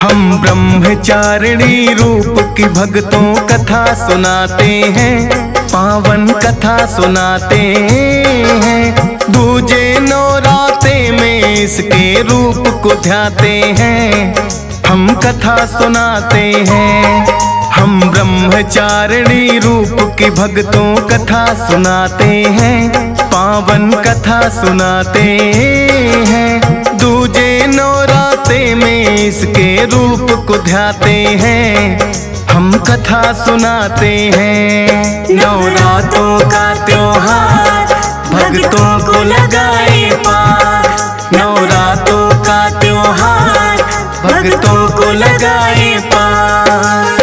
हम ब्रह्मचारिणी रूप की भक्तों कथा सुनाते हैं, पावन कथा सुनाते हैं। दूजे नौराते में इसके रूप को ध्याते हैं, हम कथा सुनाते हैं। हम ब्रह्मचारिणी रूप की भक्तों कथा सुनाते हैं, पावन कथा सुनाते हैं। दूजे नौराते में इसके रूप को ध्याते हैं, हम कथा सुनाते हैं। नवरात्रों का त्योहार भक्तों को लगाए पार, नवरात्रों का त्योहार भक्तों को लगाए पार।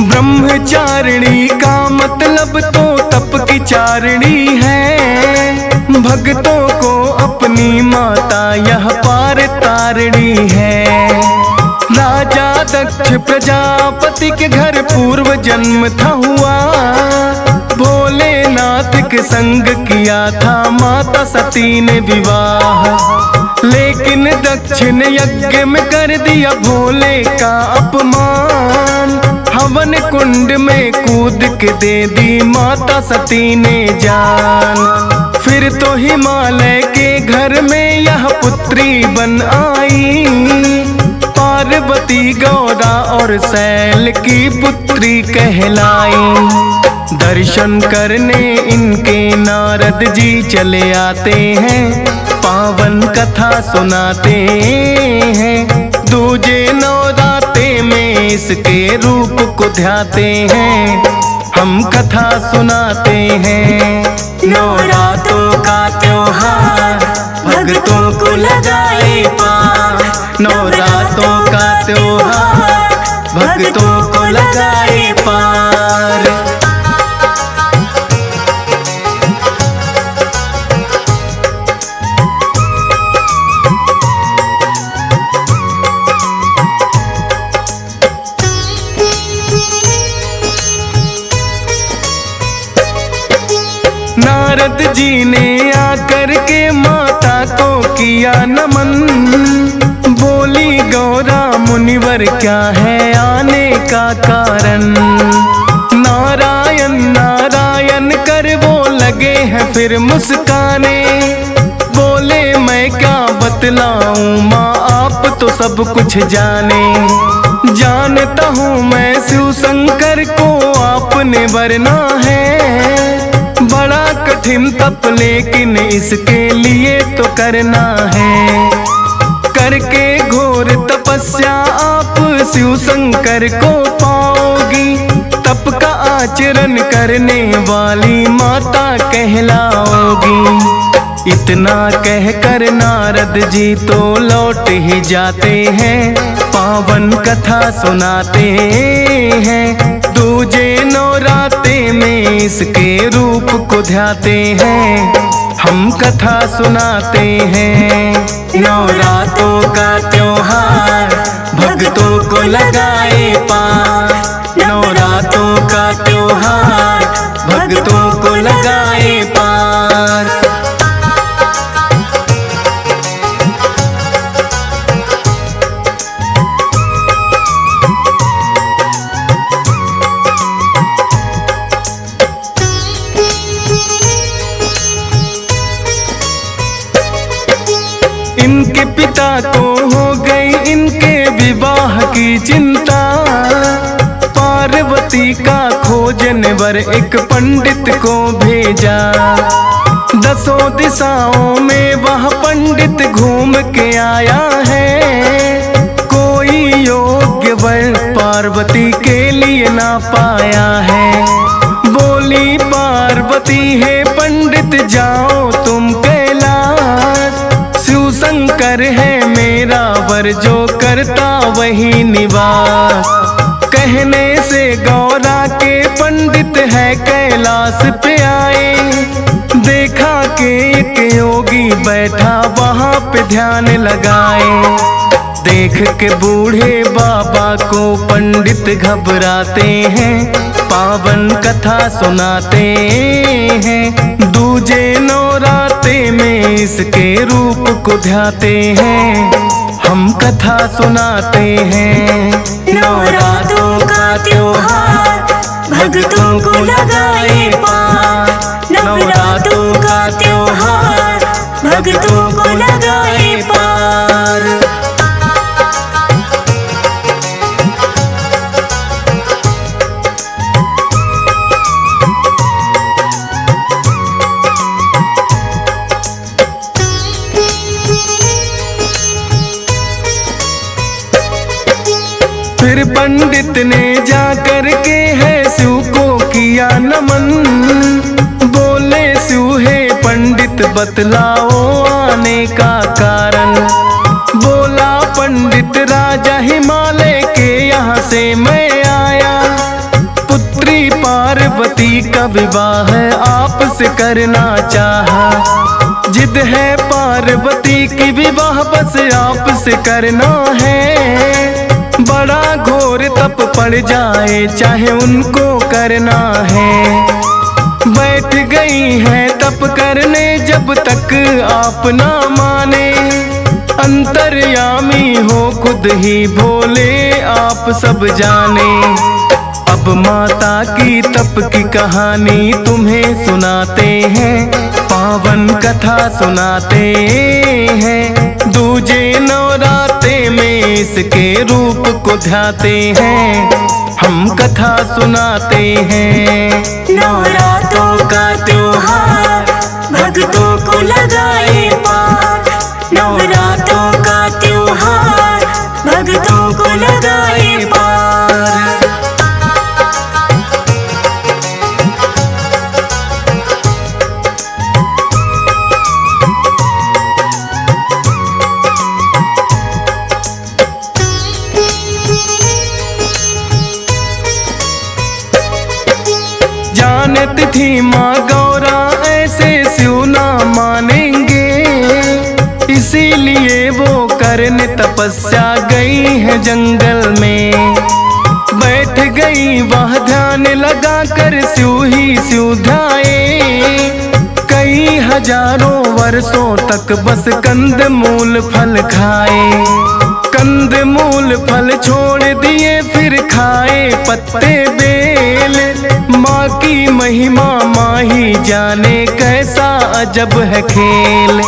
ब्रह्मचारिणी का मतलब तो तप की चारिणी है, भक्तों को अपनी माता यह पार तारिणी है। राजा दक्ष प्रजापति के घर पूर्व जन्म था हुआ, भोलेनाथ के संग किया था माता सती ने विवाह। लेकिन दक्ष ने यज्ञ में कर दिया भोले का अपमान, हवन कुंड में कूद के दे दी माता सती ने जान। फिर तो हिमालय के घर में यह पुत्री बन आई, पार्वती गौरा और शैल की पुत्री कहलाई। दर्शन करने इनके नारद जी चले आते हैं, पावन कथा सुनाते हैं। दूजे नवराते में इसके रूप को ध्याते हैं, हम कथा सुनाते हैं। नवरात्रों का त्योहार भक्तों को लगाए पार, नवरात्रों का त्योहार भक्तों को लगाए पार। नारद जी ने आकर के माता को किया नमन, बोली गौरा मुनिवर क्या है आने का कारण। नारायण नारायण कर वो लगे हैं फिर मुस्काने, बोले मैं क्या बतलाऊं माँ आप तो सब कुछ जाने। जानता हूँ मैं शिव शंकर को आपने वरना है, बड़ा कठिन तप लेकिन इसके लिए तो करना है। करके घोर तपस्या आप शिव शंकर को पाओगी, तप का आचरण करने वाली माता कहलाओगी। इतना कहकर नारद जी तो लौट ही जाते हैं, पावन कथा सुनाते हैं। दूजे नवराते में इसके रूप को ध्याते हैं, हम कथा सुनाते हैं। नवरात्रों का त्योहार भक्तों को लगाए पार, नवरात्रों का त्योहार भक्तों को लगाए पार। इनके पिता को हो गई इनके विवाह की चिंता, पार्वती का खोजने वर एक पंडित को भेजा। 10 दिशाओं में वह पंडित घूम के आया है, कोई योग्य वर पार्वती के लिए ना पाया है। बोली पार्वती है पंडित जाओ तुम कैलाश, शिव शंकर है मेरा वर जो करता वही निवास। कहने से गौरा के पंडित है कैलाश पे आए, देखा के एक योगी बैठा वहाँ पे ध्यान लगाए। देख के बूढ़े बाबा को पंडित घबराते हैं, पावन कथा सुनाते हैं। दूजे नवराते में इसके रूप को ध्याते हैं, हम कथा सुनाते हैं। नवरात्रों का त्योहार भक्तों को लगाए पार, नवरात्रों का त्योहार भक्तों को लगाए पार। फिर पंडित ने जा कर के है शिव को किया नमन, बोले शिव हे पंडित बतलाओ आने का कारण। बोला पंडित राजा हिमालय के यहाँ से मैं आया, पुत्री पार्वती का विवाह आपसे करना चाहा। जिद है पार्वती की विवाह बस आपसे करना है, बड़ा घोर तप पड़ जाए चाहे उनको करना है। बैठ गई है तप करने जब तक आप ना माने, अंतर्यामी हो खुद ही भोले आप सब जाने। अब माता की तप की कहानी तुम्हें सुनाते हैं, पावन कथा सुनाते हैं। दूजे नवराते में इसके रूप को ध्याते हैं, हम कथा सुनाते हैं। नवरात्रों का त्योहार भक्तों को लगाए पार, नवरात्रों का त्योहार भक्तों को लगाए पार। जानत थी माँ गौरा ऐसे शिव ना मानेंगे, इसीलिए वो करने तपस्या गई है जंगल में। बैठ गई वह ध्यान लगा कर शिव ही शिव ध्याए, कई हजारों वर्षों तक बस कंद मूल फल खाए। कंद मूल फल छोड़ दिए फिर खाए पत्ते बेल, माँ की महिमा माँ ही जाने कैसा अजब है खेल।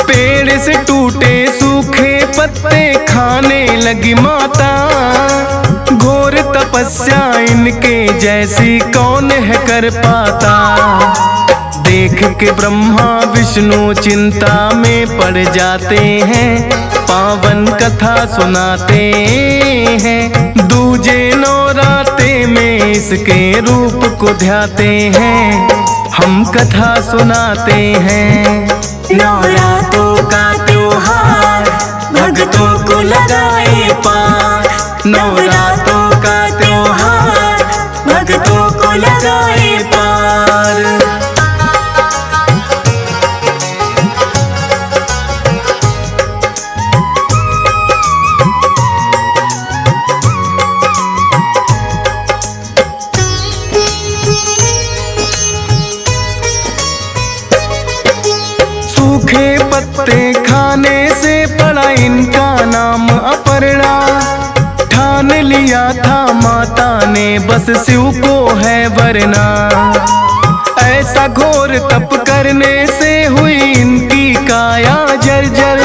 पेड़ से टूटे सूखे पत्ते खाने लगी माता, घोर तपस्या इनके जैसी कौन है कर पाता। देख के ब्रह्मा विष्णु चिंता में पड़ जाते हैं, पावन कथा सुनाते हैं। दूजे नवराते में इसके रूप को ध्याते हैं, हम कथा सुनाते हैं। नवरात्रों का त्योहार भक्तों को लगाए पार, नवरात्रों का त्योहार भक्तों को लगाए पार। सूखे पत्ते खाने से पड़ा इनका नाम अपर्णा। ठान लिया था माता ने बस शिव को है वरना, ऐसा घोर तप करने से हुई इनकी काया जर्जर।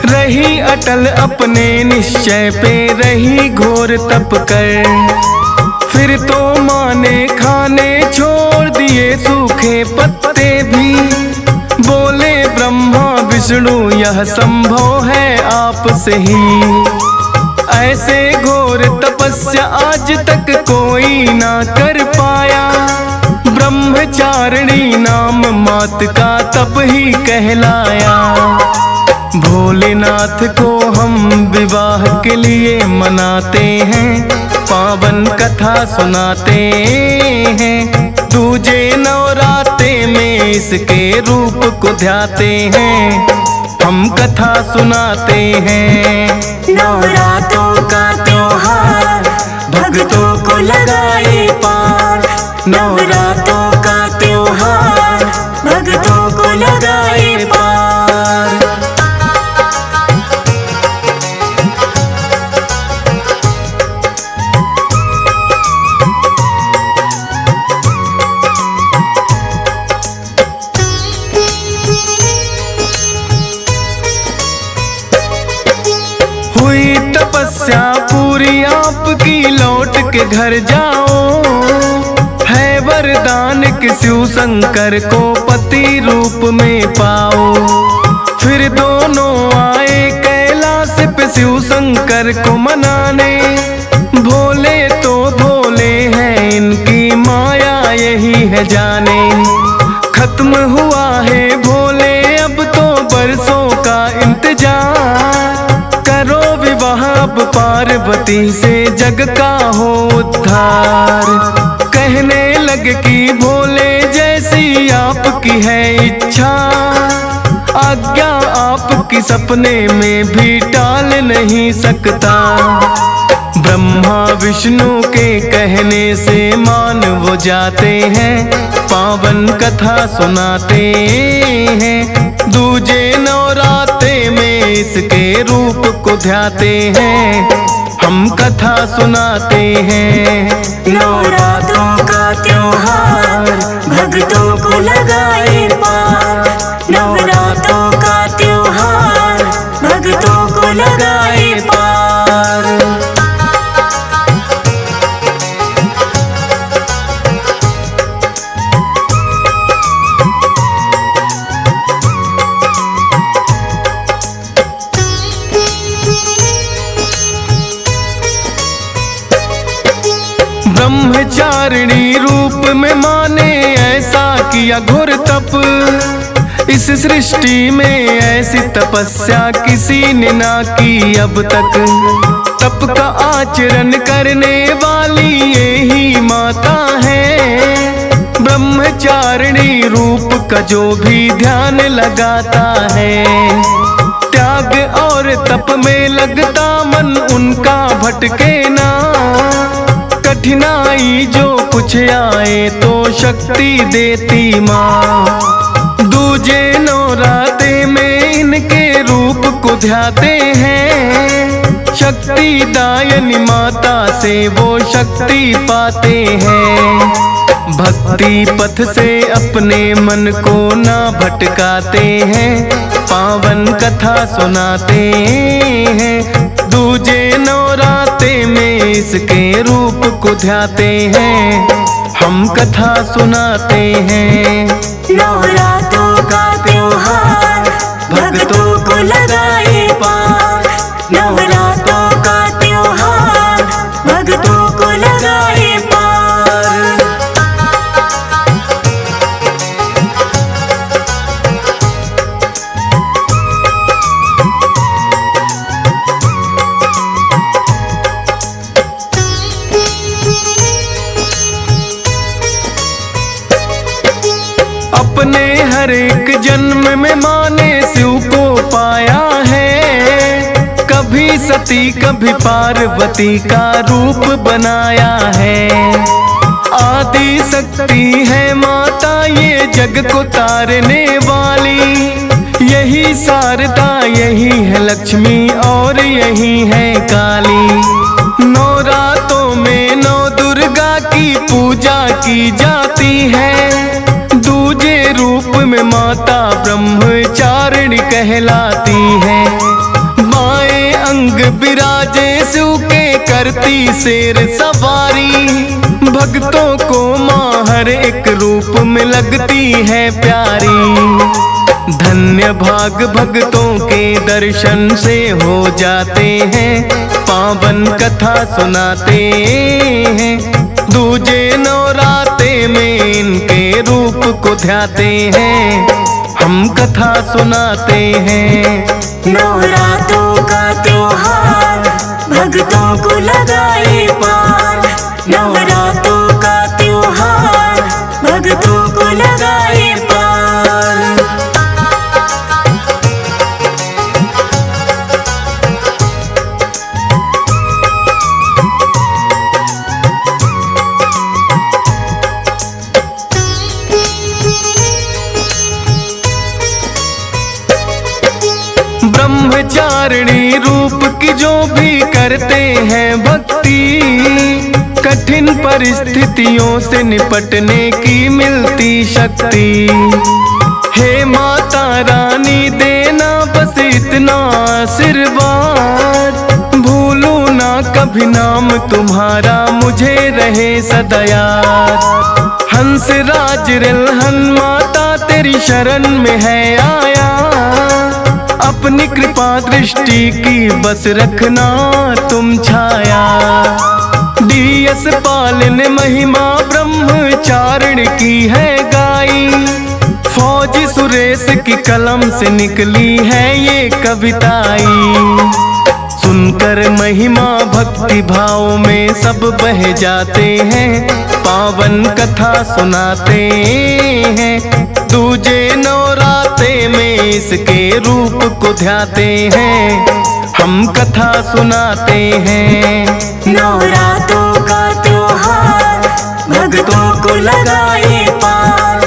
रही अटल अपने निश्चय पे रही घोर तप कर, फिर तो माँ ने खाने छोड़ दिए सूखे पत्ते भी। बोले ब्रह्मा विष्णु यह संभव है आपसे ही, ऐसे घोर तपस्या आज तक कोई ना कर पाया। ब्रह्मचारिणी नाम मात का तप ही कहलाया। भोलेनाथ को हम विवाह के लिए मनाते हैं, पावन कथा सुनाते हैं। दूजे नवराते में इसके रूप को ध्याते हैं, हम कथा सुनाते हैं। नवरातों का त्योहार भक्तों को लगाए पार। नवरातों का त्योहार भक्तों को लगाए पार। हुई तपस्या पूरी आपकी, लौट के घर जाओ। है वरदान कि शिव शंकर को पति रूप में पाओ। फिर दोनों आए कैलाश पे शिव शंकर को मनाने। भोले तो भोले हैं, इनकी माया यही है जाने। खत्म हुआ है भोले अब तो बरसों का इंतजार। करो विवाह अब पार्वती से, जग का हो उद्धार। कहने लग कि भोले जैसी आपकी है इच्छा। आज्ञा आपकी सपने में भी टाल नहीं सकता। ब्रह्मा विष्णु के कहने से मान वो जाते हैं। पावन कथा सुनाते हैं, दूजे नवराते में इसके रूप को ध्याते हैं। हम कथा सुनाते हैं। नवरातों का त्योहार भक्तों को लगाए पार। नवरातों का त्योहार भक्तों को लगाए पार। ब्रह्मचारिणी रूप में माने ऐसा किया घोर तप। इस सृष्टि में ऐसी तपस्या किसी ने ना की अब तक। तप का आचरण करने वाली यही माता है। ब्रह्मचारिणी रूप का जो भी ध्यान लगाता है। त्याग और तप में लगता मन उनका भटके ना। कठिनाई जो कुछ आए तो शक्ति देती माँ। दूजे नवराते में इनके रूप को ध्याते हैं। शक्ति दायनी माता से वो शक्ति पाते हैं। भक्ति पथ से अपने मन को ना भटकाते हैं। पावन कथा सुनाते हैं, दूजे नवराते में इसके रूप को ध्याते हैं। हम कथा सुनाते हैं। नवरातों का त्योहार भक्तों को लगाए पार। नवरातों का त्योहार भक्तों को लगाए पार। अपने हर एक जन्म में माने शिव को पाया है। कभी सती कभी पार्वती का रूप बनाया है। आदि शक्ति है माता ये जग को तारने वाली। यही शारदा यही है लक्ष्मी और यही है काली। नवरातों में नौ दुर्गा की पूजा की जाती है। दूजे रूप में माता ब्रह्मचारिणी कहलाती है। बाएं अंग विराजे शिव के करती शेर सवारी। भक्तों को माँ हर एक रूप में लगती है प्यारी। धन्य भाग भक्तों के दर्शन से हो जाते हैं। पावन कथा सुनाते हैं, दूजे नवराते में इनके रूप को ध्याते हैं। हम कथा सुनाते हैं। नवरातों का त्योहार भक्तों को लगाए पार। नवरातों का त्योहार भक्तों को लगाए पार। रूप की जो भी करते हैं भक्ति, कठिन परिस्थितियों से निपटने की मिलती शक्ति। हे माता रानी देना बस इतना आशीर्वाद, भूलूं ना कभी नाम तुम्हारा, मुझे रहे सदा याद। हंस राज रिलहन माता तेरी शरण में है आया, अपनी कृपा दृष्टि की बस रखना तुम छाया। डीएस पाल ने महिमा ब्रह्मचारिण की है गाई, फौजी सुरेश की कलम से निकली है ये कविताई। सुनकर महिमा भक्ति भाव में सब बह जाते हैं, पावन कथा सुनाते हैं। दूजे नवराते में इसके रूप को ध्याते हैं, हम कथा सुनाते हैं। नवरातों का त्योहार भक्तों को लगा